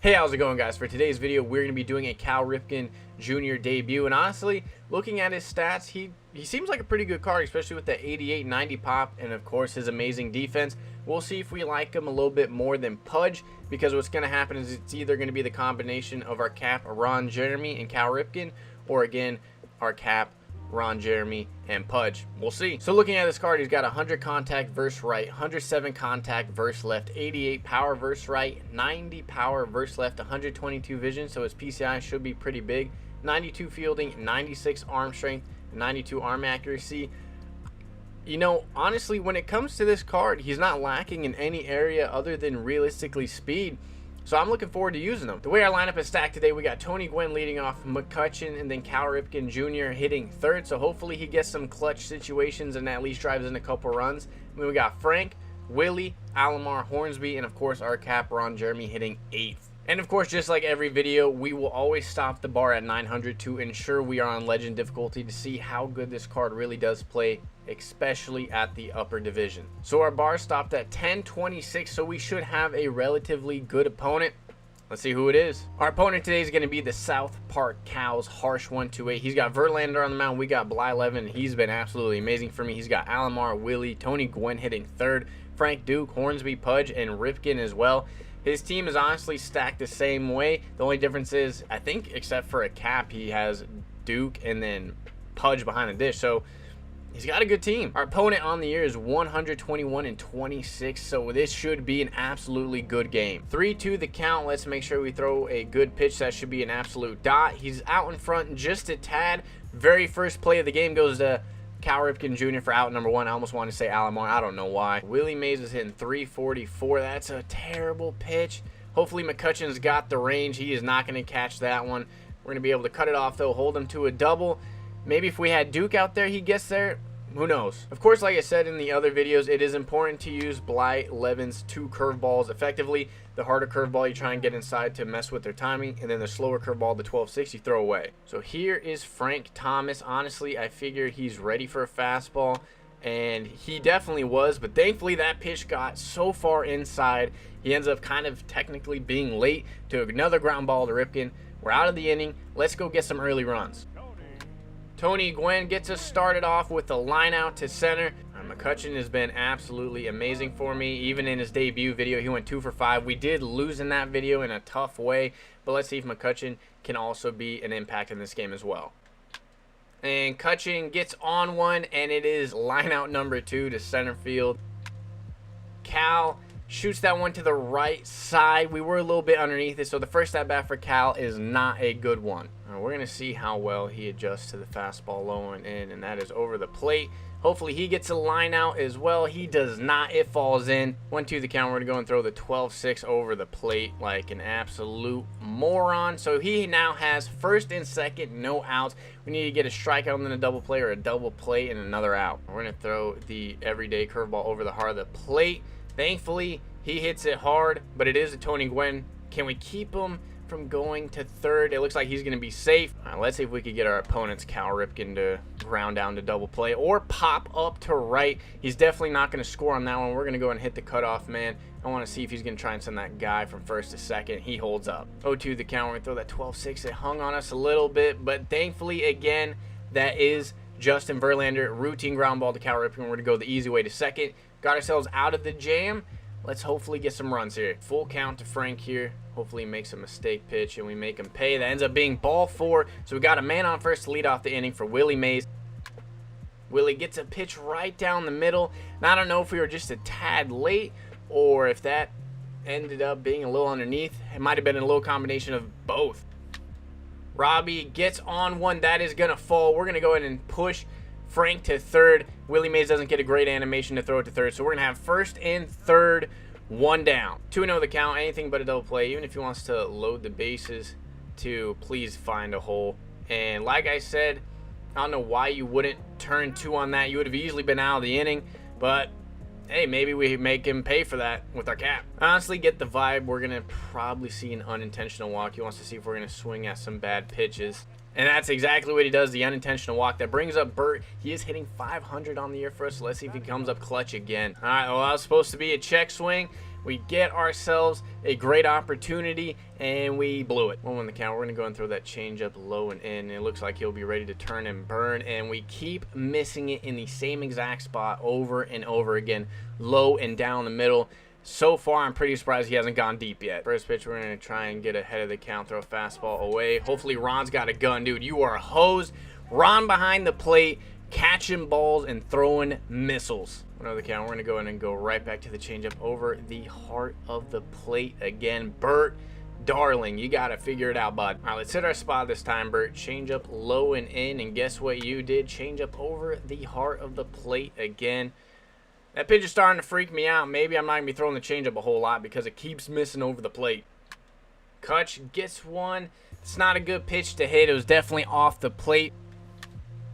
Hey, how's it going, guys? For today's video, we're going to be doing a Cal Ripken Jr. debut, and honestly, looking at his stats, he seems like a pretty good card, especially with the 88-90 pop, and of course his amazing defense. We'll see if we like him a little bit more than Pudge, because what's going to happen is it's either going to be the combination of our cap Ron Jeremy and Cal Ripken, or again, our cap Ron Jeremy and Pudge. We'll see. So looking at this card, he's got 100 contact versus right, 107 contact versus left, 88 power versus right, 90 power versus left, 122 vision, so his PCI should be pretty big, 92 fielding, 96 arm strength, 92 arm accuracy. You know, honestly, when it comes to this card, he's not lacking in any area other than realistically speed. So I'm looking forward to using them. The way our lineup is stacked today, we got Tony Gwynn leading off, McCutchen, and then Cal Ripken Jr. hitting third. So hopefully he gets some clutch situations and at least drives in a couple runs. And then we got Frank, Willie, Alomar, Hornsby, and of course our cap Ron Jeremy hitting eighth. And of course, just like every video, we will always stop the bar at 900 to ensure we are on legend difficulty to see how good this card really does play, especially at the upper division. So our bar stopped at 1026, so we should have a relatively good opponent. Let's see who it is. Our opponent today is going to be the South Park Cows Harsh 128. He's got Verlander on the mound. We got Bly Levin. He's been absolutely amazing for me. He's got Alomar, Willie, Tony Gwynn hitting third, Frank Duke, Hornsby, Pudge, and Ripken as well. His team is honestly stacked the same way. The only difference is, I think, except for a cap, he has Duke and then Pudge behind the dish. So he's got a good team. Our opponent on the year is 121-26, so this should be an absolutely good game. 3-2 the count. Let's make sure we throw a good pitch. That should be an absolute dot. He's out in front just a tad. Very first play of the game goes to Cal Ripken Jr. for out number one. I almost wanted to say Alomar. I don't know why. Willie Mays is hitting 344. That's a terrible pitch. Hopefully McCutchen's got the range. He is not going to catch that one. We're going to be able to cut it off, though, hold him to a double. Maybe if we had Duke out there, he gets there. Who knows? Of course, like I said in the other videos, it is important to use Bly Levin's two curveballs effectively. The harder curveball you try and get inside to mess with their timing, and then the slower curveball, the 12-6, you throw away. So here is Frank Thomas. Honestly, I figured he's ready for a fastball, and he definitely was, but thankfully that pitch got so far inside, he ends up kind of technically being late to another ground ball to Ripken. We're out of the inning. Let's go get some early runs. Tony Gwynn gets us started off with a line out to center. McCutchen has been absolutely amazing for me. Even in his debut video, he went 2 for 5. We did lose in that video in a tough way, but let's see if McCutchen can also be an impact in this game as well. And Cutchen gets on one, and it is line out number 2 to center field. Cal shoots that one to the right side. We were a little bit underneath it, so the first at bat for Cal is not a good one. We're going to see how well he adjusts to the fastball low and in, and that is over the plate. Hopefully he gets a line out as well. He does not. It falls in. 1-2 the count. We're going to go and throw the 12-6 over the plate like an absolute moron. So he now has first and second, no outs. We need to get a strikeout and then a double play, or a double play and another out. We're going to throw the everyday curveball over the heart of the plate. Thankfully, he hits it hard, but it is a Tony Gwynn. Can we keep him from going to third? It looks like he's going to be safe. All right, let's see if we could get our opponent's Cal Ripken to ground down to double play or pop up to right. He's definitely not going to score on that one. We're going to go and hit the cutoff man. I want to see if he's going to try and send that guy from first to second. He holds up. 0-2 the count. We're going to throw that 12-6. It hung on us a little bit, but thankfully, again, that is Justin Verlander. Routine ground ball to Cal Ripken. We're going to go the easy way to second. Got ourselves out of the jam. Let's hopefully get some runs here. Full count to Frank here. Hopefully he makes a mistake pitch and we make him pay. That ends up being ball 4. So we got a man on first to lead off the inning for Willie Mays. Willie gets a pitch right down the middle. Now, I don't know if we were just a tad late or if that ended up being a little underneath. It might have been a little combination of both. Robbie gets on one. That is going to fall. We're going to go ahead and push Frank to third. Willie Mays doesn't get a great animation to throw it to third. So we're going to have first and third, one down. 2-0 the count. Anything but a double play. Even if he wants to load the bases to please find a hole. And like I said, I don't know why you wouldn't turn 2 on that. You would have easily been out of the inning. But hey, maybe we make him pay for that with our cap. I honestly get the vibe. We're going to probably see an unintentional walk. He wants to see if we're going to swing at some bad pitches. And that's exactly what he does, the unintentional walk. That brings up Bert. He is hitting 500 on the year for us, so let's see if he comes up clutch again. All right, well, that was supposed to be a check swing. We get ourselves a great opportunity, and we blew it. 1-1 the count. We're going to go and throw that changeup low and in. It looks like he'll be ready to turn and burn, and we keep missing it in the same exact spot over and over again, low and down the middle. So far, I'm pretty surprised he hasn't gone deep yet. First pitch, we're going to try and get ahead of the count, throw a fastball away. Hopefully, Ron's got a gun. Dude, you are hosed. Ron behind the plate, catching balls and throwing missiles. 1-0 the count. We're going to go in and go right back to the changeup over the heart of the plate again. Bert, darling, you got to figure it out, bud. All right, let's hit our spot this time, Bert. Changeup low and in, and guess what you did? Changeup over the heart of the plate again. That pitch is starting to freak me out. Maybe I'm not going to be throwing the changeup a whole lot because it keeps missing over the plate. Kutch gets one. It's not a good pitch to hit. It was definitely off the plate.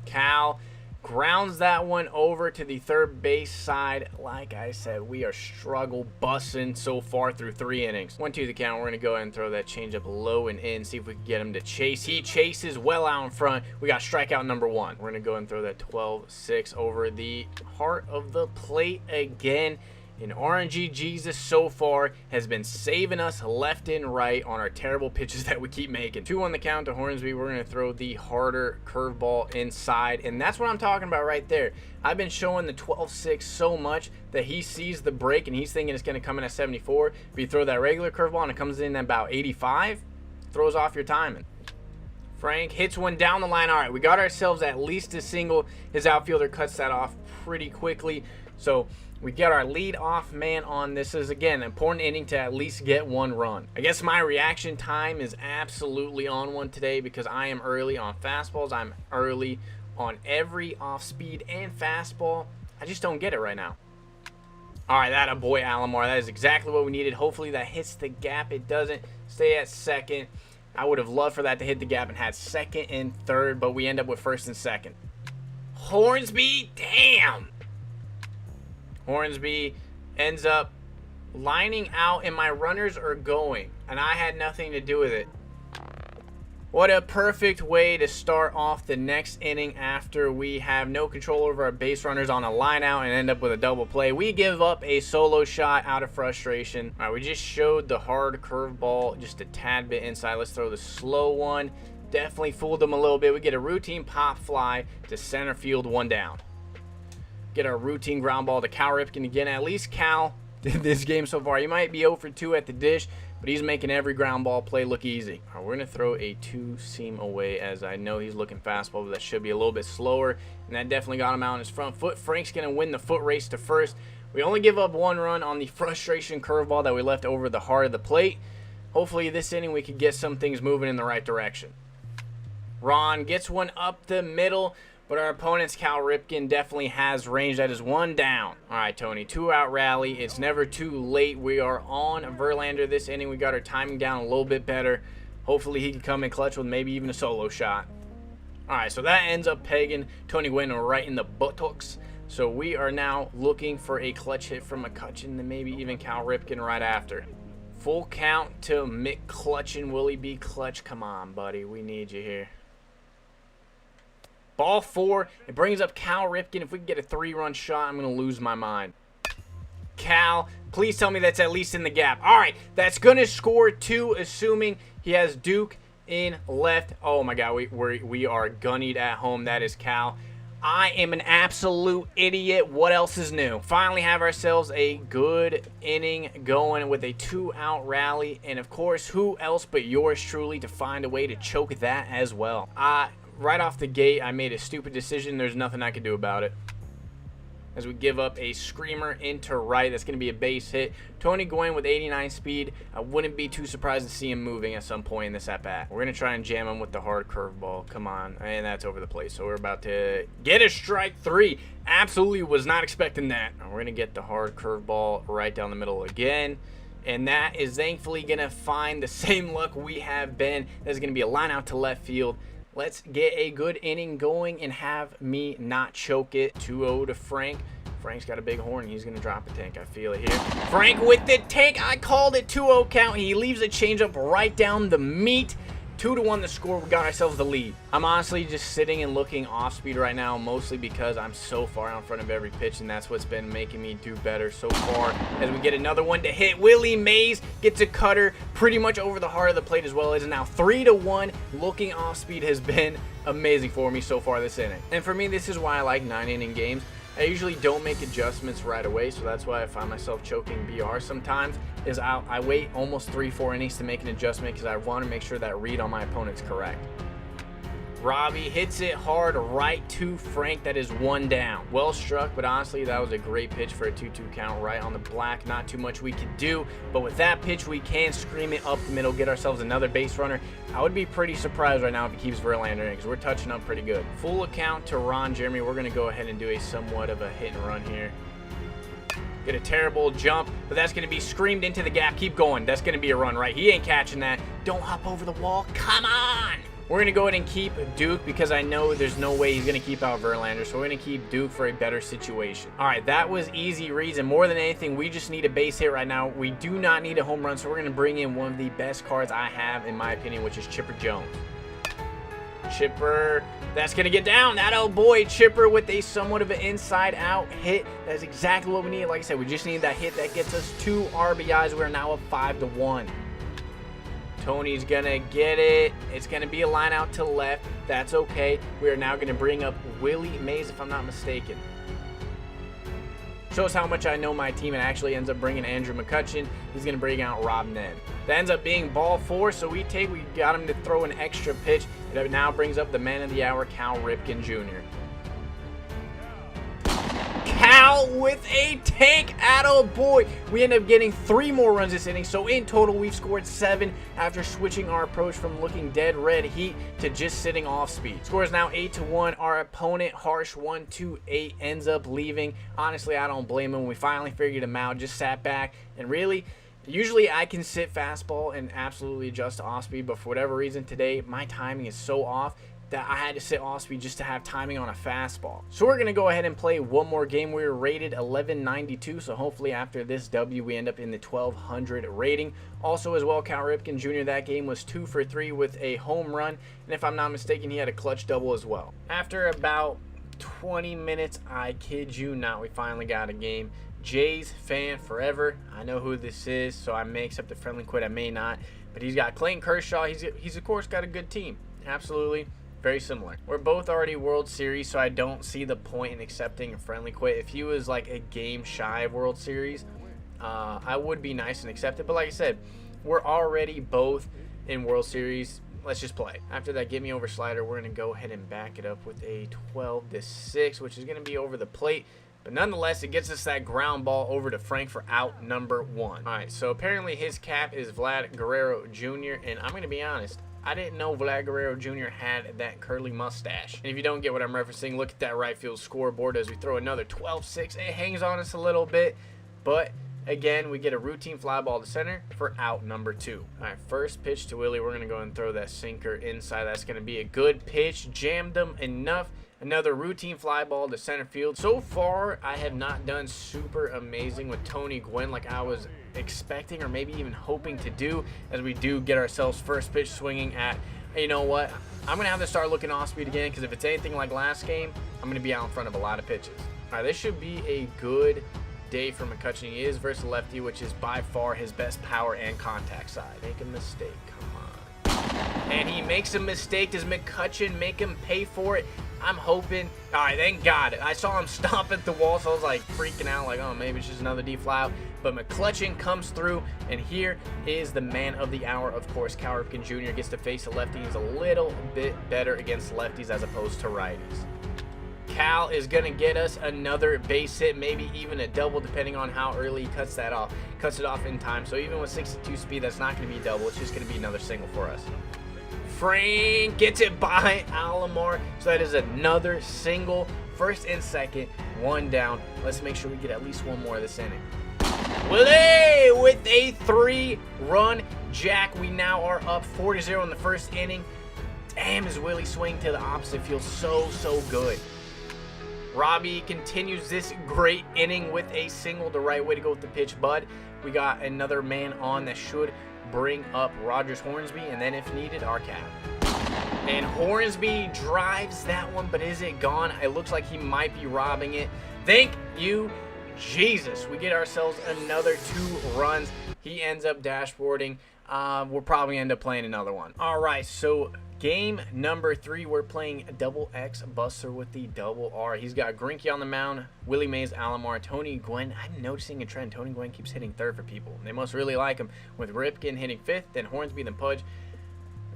Cal grounds that one over to the third base side. Like I said, we are struggle bussing so far through 3 innings. 1-2 the count. We're going to go ahead and throw that changeup low and in, see if we can get him to chase. He chases well out in front. We got strikeout number 1. We're going to go and throw that 12-6 over the heart of the plate again. And RNG Jesus so far has been saving us left and right on our terrible pitches that we keep making. 2-1 the count to Hornsby. We're going to throw the harder curveball inside. And that's what I'm talking about right there. I've been showing the 12-6 so much that he sees the break and he's thinking it's going to come in at 74. If you throw that regular curveball and it comes in at about 85, throws off your timing. Frank hits one down the line. All right, we got ourselves at least a single. His outfielder cuts that off pretty quickly. So we get our lead off man on. This is, again, an important inning to at least get 1 run. I guess my reaction time is absolutely on one today because I am early on fastballs. I'm early on every off-speed and fastball. I just don't get it right now. All right, that a boy, Alomar. That is exactly what we needed. Hopefully that hits the gap. It doesn't. Stay at second. I would have loved for that to hit the gap and had second and third, but we end up with first and second. Hornsby, damn. Hornsby ends up lining out and my runners are going and I had nothing to do with it. What a perfect way to start off the next inning after we have no control over our base runners on a line out and end up with a double play. We give up a solo shot out of frustration. All right, we just showed the hard curveball just a tad bit inside. Let's throw the slow one. Definitely fooled them a little bit. We get a routine pop fly to center field, 1 down. Get our routine ground ball to Cal Ripken again. At least Cal did this game so far. He might be 0 for 2 at the dish, but he's making every ground ball play look easy. All right, we're going to throw a 2-seam away as I know he's looking fastball, but that should be a little bit slower, and that definitely got him out on his front foot. Frank's going to win the foot race to first. We only give up 1 run on the frustration curveball that we left over the heart of the plate. Hopefully this inning we could get some things moving in the right direction. Ron gets one up the middle, but our opponent's Cal Ripken definitely has range. That is 1 down. All right, Tony, 2-out rally. It's never too late. We are on Verlander this inning. We got our timing down a little bit better. Hopefully he can come in clutch with maybe even a solo shot. All right, so that ends up pegging Tony Gwynn right in the buttocks. So we are now looking for a clutch hit from McCutcheon and maybe even Cal Ripken right after. Full count to McClutcheon. Will he be clutch? Come on, buddy. We need you here. Ball 4. It brings up Cal Ripken. If we can get a 3-run shot, I'm going to lose my mind. Cal, please tell me that's at least in the gap. All right, that's going to score 2, assuming he has Duke in left. Oh, my God, we are gunnied at home. That is Cal. I am an absolute idiot. What else is new? Finally have ourselves a good inning going with a 2-out rally. And, of course, who else but yours truly to find a way to choke that as well. Right off the gate, I made a stupid decision. There's nothing I could do about it. As we give up a screamer into right. That's going to be a base hit. Tony Gwynn with 89 speed. I wouldn't be too surprised to see him moving at some point in this at-bat. We're going to try and jam him with the hard curveball. Come on. And that's over the plate. So we're about to get a strike 3. Absolutely was not expecting that. We're going to get the hard curveball right down the middle again. And that is thankfully going to find the same luck we have been. There's going to be a line out to left field. Let's get a good inning going and have me not choke it. 2-0 to Frank. Frank's got a big horn. He's going to drop a tank. I feel it here. Frank with the tank. I called it. 2-0 count. He leaves a changeup right down the meat. 2-1 the score. We got ourselves the lead. I'm honestly just sitting and looking off speed right now, mostly because I'm so far out in front of every pitch, and that's what's been making me do better so far. As we get another one to hit, Willie Mays gets a cutter pretty much over the heart of the plate as well. It is now 3-1. Looking off speed has been amazing for me so far this inning. And for me, this is why I like 9-inning games. I usually don't make adjustments right away, so that's why I find myself choking BR sometimes. Is I wait almost 3-4 innings to make an adjustment because I want to make sure that read on my opponent's correct. Robbie hits it hard right to Frank. That is 1 down. Well struck, but honestly, that was a great pitch for a 2-2 count right on the black. Not too much we could do, but with that pitch, we can scream it up the middle, get ourselves another base runner. I would be pretty surprised right now if he keeps Verlander in because we're touching up pretty good. Full account to Ron Jeremy. We're going to go ahead and do a somewhat of a hit and run here. Get a terrible jump, but that's going to be screamed into the gap. Keep going. That's going to be a run, right? He ain't catching that. Don't hop over the wall. Come on! We're going to go ahead and keep Duke because I know there's no way he's going to keep out Verlander, so we're going to keep Duke for a better situation. All right, that was easy reads, and more than anything, we just need a base hit right now. We do not need a home run, so we're going to bring in one of the best cards I have, in my opinion, which is Chipper Jones. Chipper, that's going to get down. That old boy, Chipper, with a somewhat of an inside-out hit. That's exactly what we need. Like I said, we just need that hit that gets us 2 RBIs. We're now up 5-1. Tony's going to get it. It's going to be a line out to left. That's okay. We are now going to bring up Willie Mays, if I'm not mistaken. Shows how much I know my team, and actually ends up bringing Andrew McCutchen. He's going to bring out Rob Ned. That ends up being ball 4, so we got him to throw an extra pitch. It now brings up the man of the hour, Cal Ripken Jr. Cal with a tank, attaboy. We end up getting 3 more runs this inning, so in total we've scored 7 after switching our approach from looking dead red heat to just sitting off speed. Score is now 8-1. Our opponent, Harsh 128, ends up leaving. Honestly, I don't blame him. We finally figured him out, just sat back, and really, usually I can sit fastball and absolutely adjust to off speed, but for whatever reason today, my timing is so off that I had to sit off speed just to have timing on a fastball. So we're going to go ahead and play one more game. We were rated 1192, so hopefully after this W, we end up in the 1200 rating. Also as well, Cal Ripken Jr., that game was 2 for 3 with a home run, and if I'm not mistaken, he had a clutch double as well. After about 20 minutes, I kid you not, we finally got a game. Jays fan forever. I know who this is, so I may accept the friendly quit, I may not. But he's got Clayton Kershaw. He's of course got a good team. Absolutely. Very similar. We're both already World Series, so I don't see the point in accepting a friendly quit. If he was like a game shy of World Series, I would be nice and accept it. But like I said, we're already both in World Series. Let's just play. After that get me over slider, we're going to go ahead and back it up with a 12-6, which is going to be over the plate. But nonetheless, it gets us that ground ball over to Frank for out number 1. All right, so apparently his cap is Vlad Guerrero Jr., and I'm going to be honest, I didn't know Vlad Guerrero Jr. had that curly mustache. And if you don't get what I'm referencing, look at that right field scoreboard as we throw another 12-6. It hangs on us a little bit, but again, we get a routine fly ball to center for out number 2. All right, first pitch to Willie. We're going to go and throw that sinker inside. That's going to be a good pitch. Jammed him enough. Another routine fly ball to center field. So far, I have not done super amazing with Tony Gwynn like I was expecting or maybe even hoping to do, as we do get ourselves first pitch swinging at, you know what, I'm going to have to start looking off speed again, because if it's anything like last game, I'm going to be out in front of a lot of pitches. All right, this should be a good day for McCutchen. He is versus lefty, which is by far his best power and contact side. Make a mistake, come on. And he makes a mistake. Does McCutchen make him pay for it? I'm hoping. All right, thank God. I saw him stomp at the wall, so I was like freaking out, like, oh, maybe it's just another D fly out. But McCutchen comes through, and here is the man of the hour, of course. Cal Ripken Jr. gets to face a lefty. He's a little bit better against lefties as opposed to righties. Cal is going to get us another base hit, maybe even a double, depending on how early he cuts that off. Cuts it off in time. So even with 62 speed, that's not going to be a double. It's just going to be another single for us. Frank gets it by Alomar, so that is another single. First and second, 1 down. Let's make sure we get at least 1 more of this inning. Willie with a 3-run jack. We now are up 4-0 in the first inning. Damn, is Willie swing to the opposite field so good. Robbie continues this great inning with a single. The right way to go with the pitch, bud. We got another man on that should bring up Rogers Hornsby, and then if needed, our cap. And Hornsby drives that one, but is it gone? It looks like he might be robbing it. Thank you, Jesus. We get ourselves another 2 runs. He ends up dashboarding. We'll probably end up playing another one. All right, so game number 3, we're playing double X Buster with the double R. He's got Greinke on the mound, Willie Mays, Alomar, Tony Gwynn. I'm noticing a trend. Tony Gwynn keeps hitting 3rd for people. They must really like him, with Ripken hitting 5th, then Hornsby, then Pudge.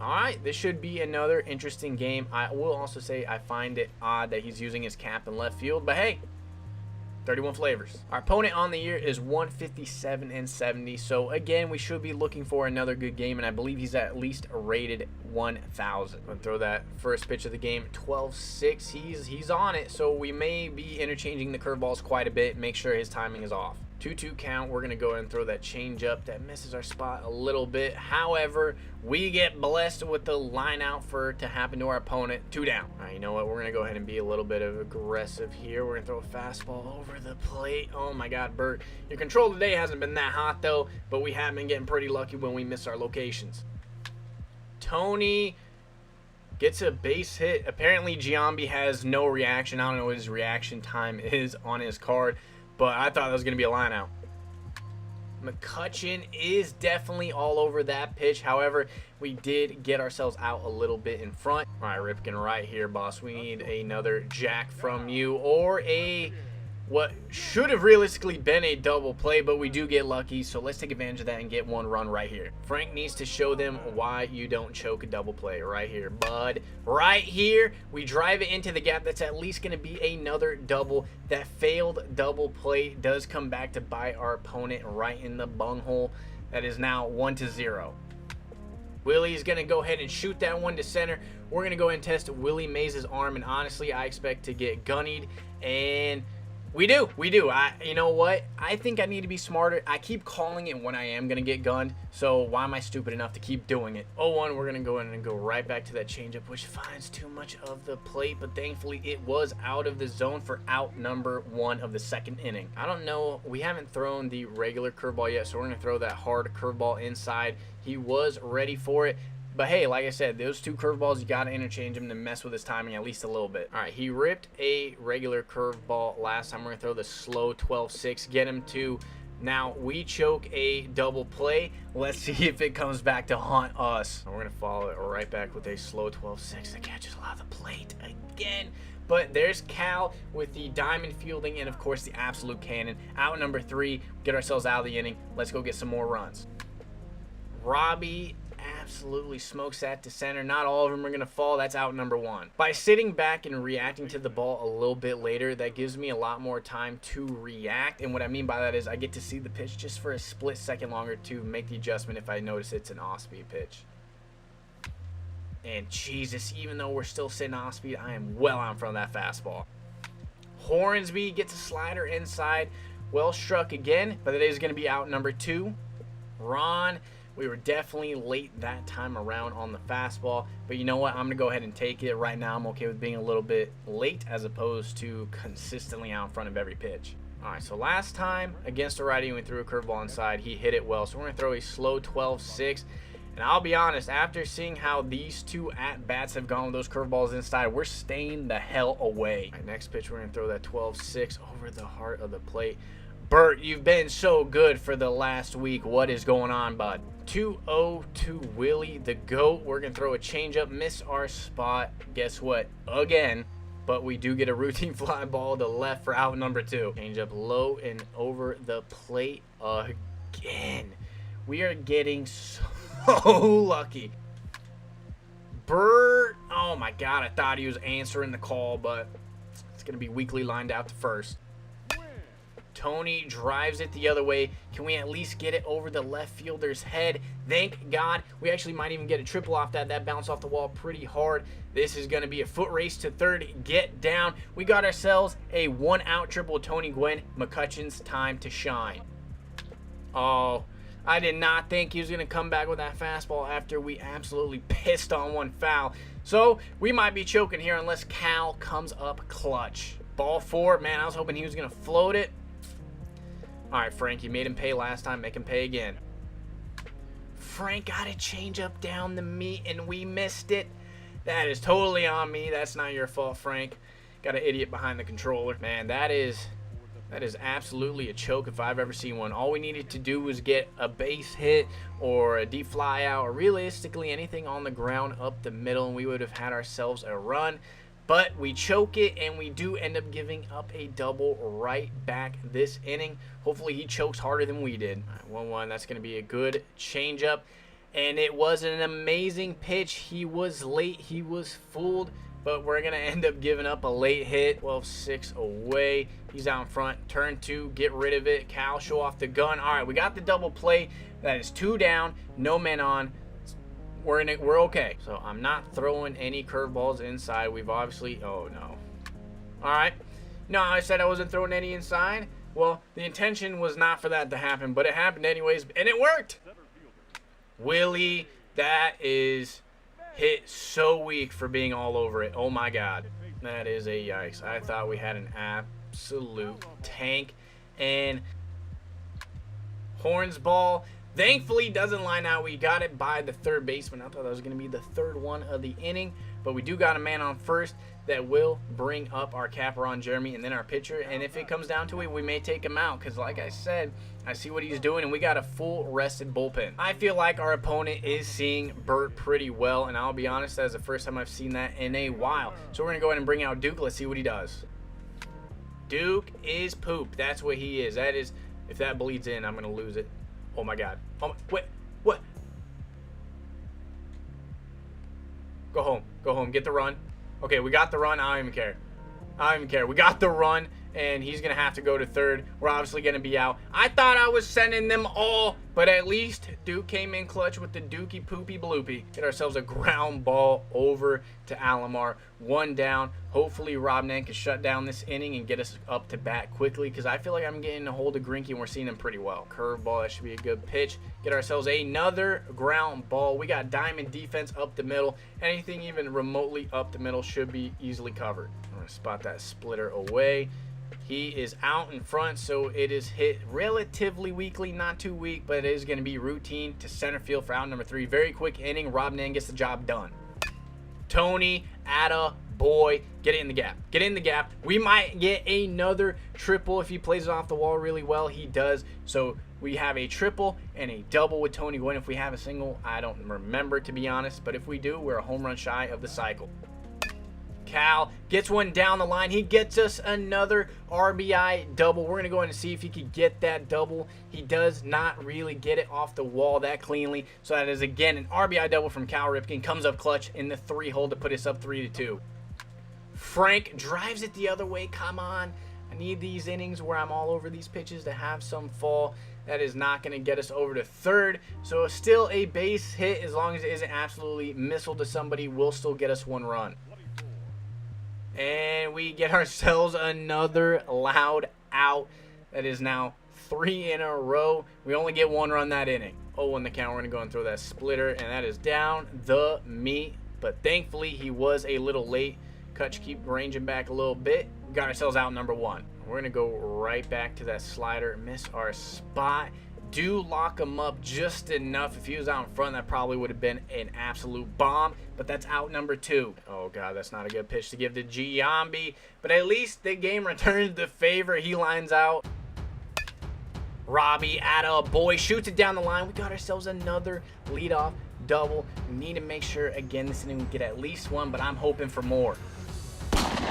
All right, this should be another interesting game. I will also say I find it odd that he's using his cap in left field, but hey, 31 flavors. Our opponent on the year is 157-70. So again, we should be looking for another good game, and I believe he's at least rated 1,000. I'm gonna throw that first pitch of the game, 12-6. He's on it, so we may be interchanging the curveballs quite a bit. Make sure his timing is off. 2-2 count. We're gonna go ahead and throw that change up that misses our spot a little bit. However, we get blessed with the line out for it to happen to our opponent. 2 down. All right, you know what? We're gonna go ahead and be a little bit of aggressive here. We're gonna throw a fastball over the plate. Oh my God, Bert, your control today hasn't been that hot though, but we have been getting pretty lucky when we miss our locations. Tony gets a base hit. Apparently Giambi has no reaction. I don't know what his reaction time is on his card, but I thought that was going to be a line out. McCutchen is definitely all over that pitch. However, we did get ourselves out a little bit in front. All right, Ripken, right here, boss. We need another jack from you, or a what should have realistically been a double play, but we do get lucky, so let's take advantage of that and get 1 run right here. Frank needs to show them why you don't choke a double play right here, bud. Right here, we drive it into the gap. That's at least going to be another double. That failed double play does come back to bite our opponent right in the bunghole. That is now 1-0. Willie's going to go ahead and shoot that one to center. We're going to go ahead and test Willie Mays' arm, and honestly, I expect to get gunnied, and we do. You know what? I think I need to be smarter. I keep calling it when I am going to get gunned, so why am I stupid enough to keep doing it? 0-1, we're going to go in and go right back to that changeup, which finds too much of the plate, but thankfully it was out of the zone for out number 1 of the 2nd inning. I don't know. We haven't thrown the regular curveball yet, so we're going to throw that hard curveball inside. He was ready for it. But hey, like I said, those 2 curveballs, you got to interchange them to mess with his timing at least a little bit. All right, he ripped a regular curveball last time. We're going to throw the slow 12-6, get him to. Now we choke a double play. Let's see if it comes back to haunt us. We're going to follow it right back with a slow 12-6 that catches a lot of the plate again. But there's Cal with the diamond fielding and, of course, the absolute cannon. Out number 3, get ourselves out of the inning. Let's go get some more runs. Robbie absolutely smokes that to center. Not all of them are going to fall. That's out number 1. By sitting back and reacting to the ball a little bit later, that gives me a lot more time to react. And what I mean by that is I get to see the pitch just for a split second longer to make the adjustment if I notice it's an off-speed pitch. And Jesus, even though we're still sitting off-speed, I am well out in front of that fastball. Hornsby gets a slider inside. Well struck again, but it is going to be out number 2. Ron, we were definitely late that time around on the fastball, but you know what? I'm going to go ahead and take it. Right now, I'm okay with being a little bit late as opposed to consistently out in front of every pitch. All right, so last time against a righty, we threw a curveball inside. He hit it well, so we're going to throw a slow 12-6. And I'll be honest, after seeing how these 2 at-bats have gone with those curveballs inside, we're staying the hell away. All right, next pitch, we're going to throw that 12-6 over the heart of the plate. Bert, you've been so good for the last week. What is going on, bud? 2-0 to Willie, the GOAT. We're going to throw a changeup, miss our spot. Guess what? Again. But we do get a routine fly ball to left for out number 2. Changeup low and over the plate again. We are getting so lucky. Bert, oh my God, I thought he was answering the call, but it's going to be weakly lined out to first. Tony drives it the other way. Can we at least get it over the left fielder's head? Thank God. We actually might even get a triple off that. That bounced off the wall pretty hard. This is going to be a foot race to third. Get down. We got ourselves a 1-out triple. Tony Gwynn. McCutchen's time to shine. Oh, I did not think he was going to come back with that fastball after we absolutely pissed on one foul. So we might be choking here unless Cal comes up clutch. Ball 4. Man, I was hoping he was going to float it. All right, Frank, you made him pay last time. Make him pay again. Frank got a change up down the meat and we missed it. That is totally on me. That's not your fault, Frank. Got an idiot behind the controller. Man, that is absolutely a choke if I've ever seen one. All we needed to do was get a base hit or a deep fly out or realistically anything on the ground up the middle and we would have had ourselves a run. But we choke it and we do end up giving up a double right back this inning. Hopefully he chokes harder than we did. All right, 1-1. That's going to be a good changeup. And it was an amazing pitch. He was late. He was fooled. But we're going to end up giving up a late hit. 12-6 away. He's out in front. Turn 2. Get rid of it. Cal, show off the gun. All right, we got the double play. That is 2 down. No men on. We're in it. We're okay. So I'm not throwing any curveballs inside. We've obviously... Oh, no. All right. No, I said I wasn't throwing any inside. Well, the intention was not for that to happen, but it happened anyways, and it worked. Willie, that is hit so weak for being all over it. Oh, my God. That is a yikes. I thought we had an absolute tank. And Horn's ball... Thankfully, doesn't line out. We got it by the third baseman. I thought that was going to be the third one of the inning. But we do got a man on first that will bring up our capper on Jeremy and then our pitcher. And if it comes down to it, we may take him out. Because like I said, I see what he's doing. And we got a full rested bullpen. I feel like our opponent is seeing Bert pretty well. And I'll be honest, that's the first time I've seen that in a while. So we're going to go ahead and bring out Duke. Let's see what he does. Duke is poop. That's what he is. That is, if that bleeds in, I'm going to lose it. Oh, my God. Oh, wait. What? Go home. Go home. Get the run. Okay, we got the run. I don't even care. I don't even care. We got the run, and he's going to have to go to third. We're obviously going to be out. I thought I was sending them all, but at least Duke came in clutch with the dookie poopy bloopy. Get ourselves a ground ball over to Alomar. 1 down. Hopefully Robnan can shut down this inning and get us up to bat quickly because I feel like I'm getting a hold of Greinke and we're seeing him pretty well. Curveball, that should be a good pitch. Get ourselves another ground ball. We got diamond defense up the middle. Anything even remotely up the middle should be easily covered. I'm going to spot that splitter away. He is out in front, so it is hit relatively weakly, not too weak, but it is going to be routine to center field for out number 3. Very quick inning. Robnan gets the job done. Tony, atta boy, get it in the gap. Get it in the gap. We might get another triple if he plays it off the wall really well. He does. So we have a triple and a double with Tony Gwynn. If we have a single, I don't remember, to be honest. But if we do, we're a home run shy of the cycle. Cal gets one down the line. He gets us another RBI double. We're going to go in and see if he could get that double. He does not really get it off the wall that cleanly. So that is, again, an RBI double from Cal Ripken. Comes up clutch in the 3-hole to put us up 3-2. Frank drives it the other way. Come on. I need these innings where I'm all over these pitches to have some fall. That is not going to get us over to third. So still a base hit, as long as it isn't absolutely missile to somebody, will still get us 1 run. And we get ourselves another loud out. That is now 3 in a row. We only get 1 run that inning. Oh, on the count, we're going to go and throw that splitter. And that is down the meat. But thankfully, he was a little late. Kutch keep ranging back a little bit. We got ourselves out number 1. We're going to go right back to that slider. Miss our spot. Do lock him up just enough. If he was out in front, that probably would have been an absolute bomb. But that's out number 2. Oh, God, that's not a good pitch to give to Giambi. But at least the game returns the favor. He lines out. Robbie, atta boy, shoots it down the line. We got ourselves another leadoff double. We need to make sure, again, this inning we get at least 1, but I'm hoping for more.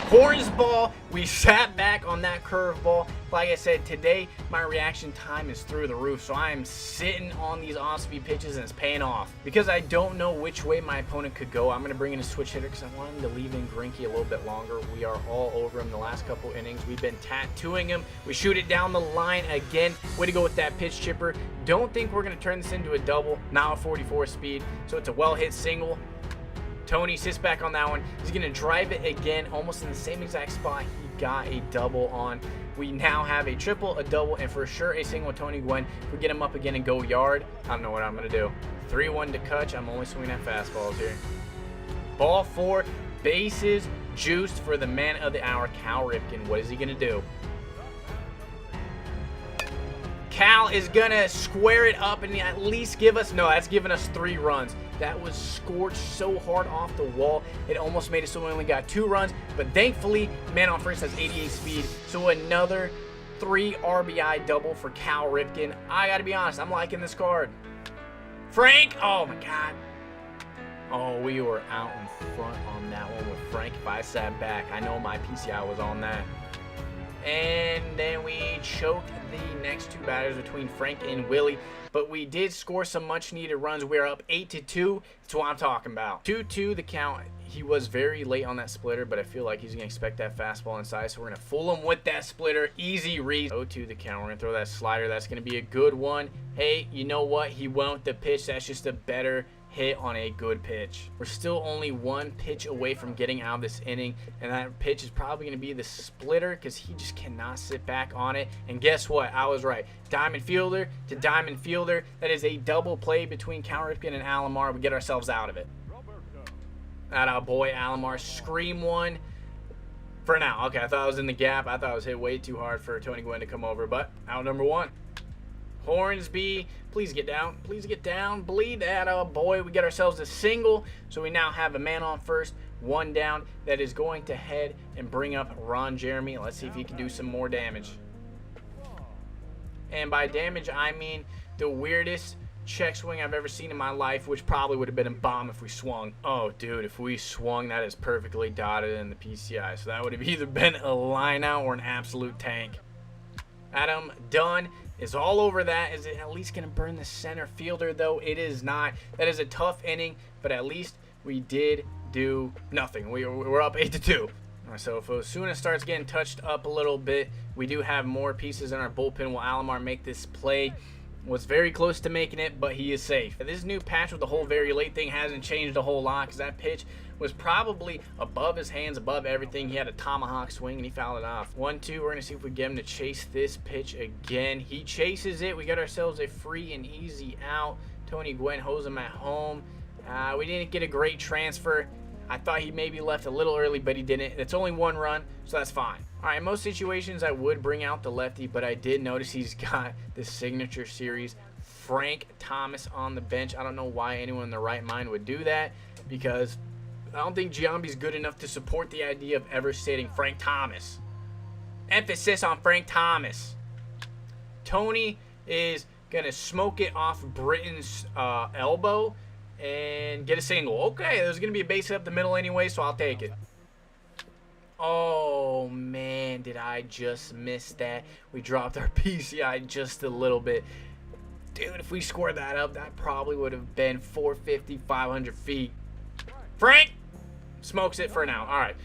Horns ball, we sat back on that curveball. Like I said, today my reaction time is through the roof, so I am sitting on these off-speed pitches and it's paying off. Because I don't know which way my opponent could go, I'm going to bring in a switch hitter because I want him to leave in Greinke a little bit longer. We are all over him the last couple innings. We've been tattooing him. We shoot it down the line again. Way to go with that pitch chipper. Don't think we're going to turn this into a double. Now a 44 speed, so it's a well-hit single. Tony sits back on that one. He's going to drive it again, almost in the same exact spot he got a double on. We now have a triple, a double, and for sure a single with Tony Gwynn. If we get him up again and go yard, I don't know what I'm going to do. 3-1 to Kutch. I'm only swinging at fastballs here. Ball 4, bases juiced for the man of the hour, Cal Ripken. What is he going to do? Cal is gonna square it up and at least give us, no, that's giving us 3 runs. That was scorched so hard off the wall, it almost made it so we only got 2 runs, but thankfully, man on first has 88 speed, so another 3 RBI double for Cal Ripken. I gotta be honest, I'm liking this card. Frank, oh my God. Oh, we were out in front on that one with Frank. If I sat back, I know my PCI was on that. And then we choked the next 2 batters between Frank and Willie. But we did score some much-needed runs. We're up 8-2. That's what I'm talking about. 2-2 the count. He was very late on that splitter, but I feel like he's going to expect that fastball inside, so we're going to fool him with that splitter. Easy read. 0-2 the count. We're going to throw that slider. That's going to be a good one. Hey, you know what? He went the pitch. That's just a better hit on a good pitch. We're still only 1 pitch away from getting out of this inning, and that pitch is probably going to be the splitter because he just cannot sit back on it. And guess what? I was right. Diamond fielder to diamond fielder. That is a double play between Cal Ripken and Alomar. We get ourselves out of it. That our boy Alomar, scream one for now. Okay, I thought I was in the gap. I thought I was hit way too hard for Tony Gwynn to come over, but out number 1. Hornsby, please get down. Please get down. Bleed that boy. We get ourselves a single, so we now have a man on first, 1 down. That is going to head and bring up Ron Jeremy. Let's see if he can do some more damage. And by damage, I mean the weirdest check swing I've ever seen in my life, which probably would have been a bomb if we swung. Oh, dude, if we swung, that is perfectly dotted in the PCI. So that would have either been a line out or an absolute tank. Adam Dunn is all over that. Is it at least going to burn the center fielder, though? It is not. That is a tough inning, but at least we did do nothing. We're up 8-2. All right, so if Osuna starts getting touched up a little bit, we do have more pieces in our bullpen. Will Alomar make this play? Was very close to making it, but he is safe. This new patch with the whole very late thing hasn't changed a whole lot because that pitch was probably above his hands, above everything. He had a tomahawk swing and he fouled it off. 1-2. We're going to see if we get him to chase this pitch again. He chases it. We got ourselves a free and easy out. Tony Gwynn hose him at home. We didn't get a great transfer. I thought he maybe left a little early, but he didn't. It's only 1 run, so that's fine. All right, in most situations, I would bring out the lefty, but I did notice he's got the signature series Frank Thomas on the bench. I don't know why anyone in their right mind would do that, because I don't think Giambi's good enough to support the idea of ever stating Frank Thomas. Emphasis on Frank Thomas. Tony is going to smoke it off Britton's elbow and get a single. Okay, there's going to be a base up the middle anyway, so I'll take it. Oh, man, did I just miss that? We dropped our PCI just a little bit. Dude, if we scored that up, that probably would have been 450, 500 feet. Frank smokes it for now. All right.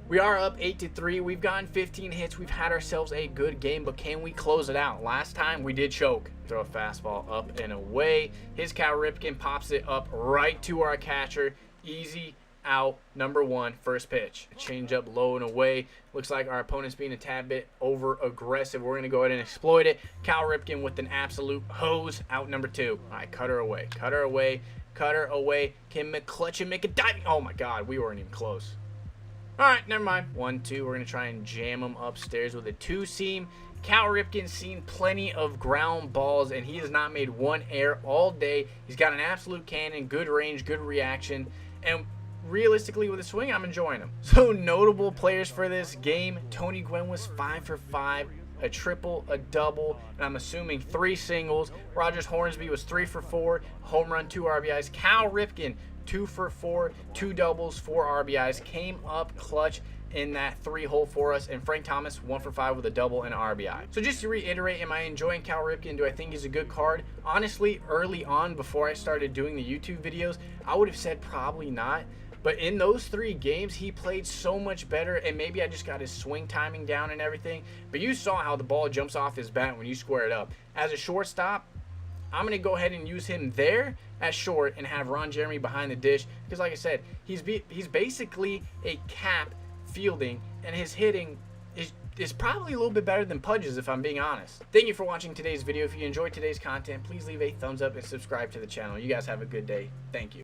We are up 8-3. We've gotten 15 hits. We've had ourselves a good game, but can we close it out? Last time we did choke. Throw a fastball up and away. His Cal Ripken pops it up right to our catcher. Easy out, number 1, first pitch. Change up low and away. Looks like our opponent's being a tad bit over aggressive. We're going to go ahead and exploit it. Cal Ripken with an absolute hose, out number 2. All right, cut her away. Cut her away. Cut her away. Can McClutch and make a diving. Oh my God, we weren't even close. All right, never mind. 1-2. We're going to try and jam him upstairs with a 2-seam. Cal Ripken's seen plenty of ground balls, and he has not made 1 error all day. He's got an absolute cannon, good range, good reaction, and realistically with a swing, I'm enjoying him. So notable players for this game: Tony Gwynn was 5 for 5, a triple, a double, and I'm assuming 3 singles. Rogers Hornsby was 3 for 4, home run, 2 RBIs. Cal Ripken 2 for 4, 2 doubles, 4 RBIs, came up clutch in that 3-hole for us. And Frank Thomas 1 for 5 with a double and an RBI. So just to reiterate, am I enjoying Cal Ripken? Do I think he's a good card? Honestly, early on, before I started doing the YouTube videos, I would have said probably not. But in those 3 games, he played so much better, and maybe I just got his swing timing down and everything. But you saw how the ball jumps off his bat when you square it up. As a shortstop, I'm going to go ahead and use him there at short and have Ron Jeremy behind the dish. Because like I said, he's basically a cap fielding, and his hitting is probably a little bit better than Pudge's, if I'm being honest. Thank you for watching today's video. If you enjoyed today's content, please leave a thumbs up and subscribe to the channel. You guys have a good day. Thank you.